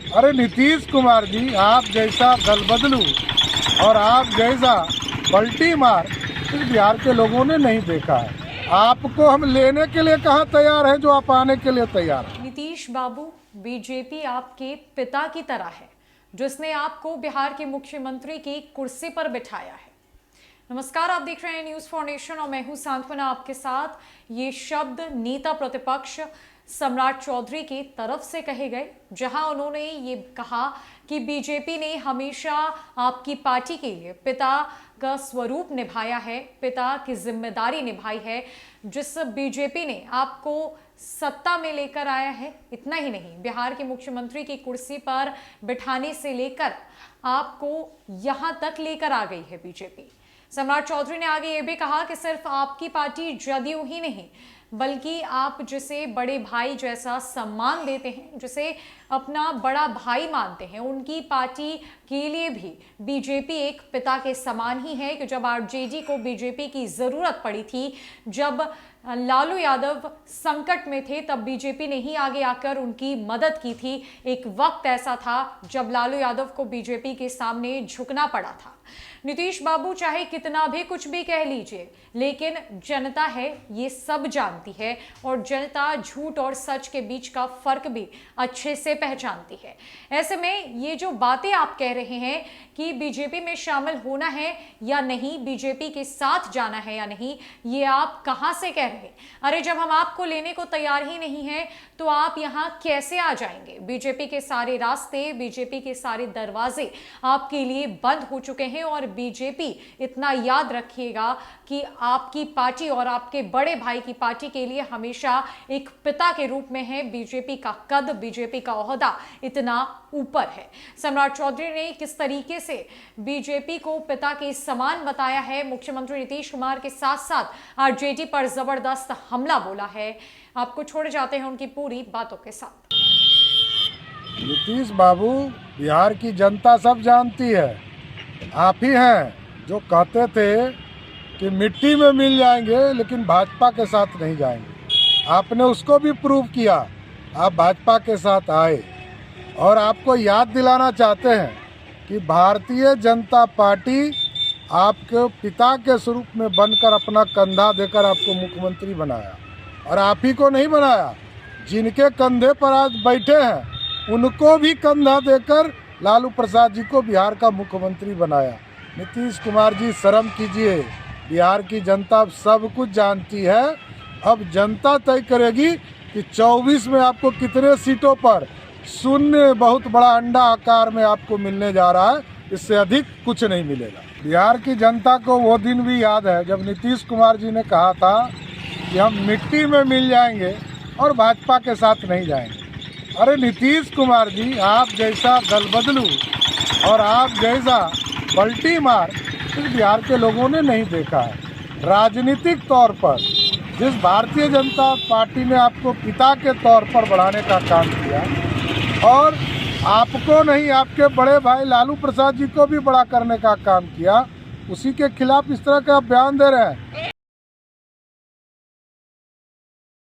अरे नीतीश कुमार जी, आप जैसा दल बदलू और आप जैसा पलटी मार इस बिहार के लोगों ने नहीं देखा है। आपको हम लेने के लिए कहाँ तैयार हैं जो आप आने के लिए तैयार हैं। नीतीश बाबू, बीजेपी आपके पिता की तरह है, जिसने आपको बिहार के मुख्यमंत्री की कुर्सी पर बिठाया है। नमस्कार, आप देख रहे हैं न्यूज फॉर नेशन और मैं हूं सांत्वना आपके साथ। ये शब्द नेता प्रतिपक्ष सम्राट चौधरी की तरफ से कहे गए, जहां उन्होंने ये कहा कि बीजेपी ने हमेशा आपकी पार्टी के लिए पिता का स्वरूप निभाया है, पिता की जिम्मेदारी निभाई है। जिस बीजेपी ने आपको सत्ता में लेकर आया है, इतना ही नहीं, बिहार के मुख्यमंत्री की कुर्सी पर बिठाने से लेकर आपको यहां तक लेकर आ गई है बीजेपी। सम्राट चौधरी ने आगे ये भी कहा कि सिर्फ आपकी पार्टी जदयू ही नहीं, बल्कि आप जिसे बड़े भाई जैसा सम्मान देते हैं, जिसे अपना बड़ा भाई मानते हैं, उनकी पार्टी के लिए भी बीजेपी एक पिता के समान ही है। कि जब आरजेडी को बीजेपी की जरूरत पड़ी थी, जब लालू यादव संकट में थे, तब बीजेपी ने ही आगे आकर उनकी मदद की थी। एक वक्त ऐसा था जब लालू यादव को बीजेपी के सामने झुकना पड़ा था। नीतीश बाबू चाहे कितना भी कुछ भी कह लीजिए, लेकिन जनता है ये सब जानती है और जनता झूठ और सच के बीच का फर्क भी अच्छे से पहचानती है। ऐसे में ये जो बातें आप कह रहे हैं कि बीजेपी में शामिल होना है या नहीं, बीजेपी के साथ जाना है या नहीं, ये आप कहां से कह रहे हैं? अरे जब हम आपको लेने को तैयार ही नहीं है तो आप यहां कैसे आ जाएंगे? बीजेपी के सारे रास्ते, बीजेपी के सारे दरवाजे आपके लिए बंद हो चुके हैं और बीजेपी, इतना याद रखिएगा कि आपकी पार्टी और आपके बड़े भाई की पार्टी के लिए हमेशा एक पिता के रूप में है। बीजेपी का कद, बीजेपी का ओहदा इतना ऊपर है। सम्राट चौधरी ने किस तरीके से बीजेपी को पिता के समान बताया है, मुख्यमंत्री नीतीश कुमार के साथ साथ आरजेडी पर जबरदस्त हमला बोला है, आपको छोड़ जाते हैं उनकी पूरी बातों के साथ। नीतीश बाबू, बिहार की जनता सब जानती है, आप ही हैं जो कहते थे कि मिट्टी में मिल जाएंगे लेकिन भाजपा के साथ नहीं जाएंगे। आपने उसको भी प्रूव किया, आप भाजपा के साथ आए। और आपको याद दिलाना चाहते हैं कि भारतीय जनता पार्टी आपके पिता के स्वरूप में बनकर अपना कंधा देकर आपको मुख्यमंत्री बनाया, और आप ही को नहीं बनाया, जिनके कंधे पर आज बैठे हैं उनको भी कंधा देकर लालू प्रसाद जी को बिहार का मुख्यमंत्री बनाया। नीतीश कुमार जी, शर्म कीजिए, बिहार की जनता अब सब कुछ जानती है। अब जनता तय करेगी कि 24 में आपको कितने सीटों पर शून्य बहुत बड़ा अंडा आकार में आपको मिलने जा रहा है, इससे अधिक कुछ नहीं मिलेगा। बिहार की जनता को वो दिन भी याद है जब नीतीश कुमार जी ने कहा था कि हम मिट्टी में मिल जाएंगे और भाजपा के साथ नहीं जाएंगे। अरे नीतीश कुमार जी, आप जैसा दल बदलू और आप जैसा पलटी मार इस बिहार के लोगों ने नहीं देखा है। राजनीतिक तौर पर जिस भारतीय जनता पार्टी ने आपको पिता के तौर पर बढ़ाने का काम किया, और आपको नहीं, आपके बड़े भाई लालू प्रसाद जी को भी बड़ा करने का काम किया, उसी के खिलाफ इस तरह का बयान दे रहे हैं।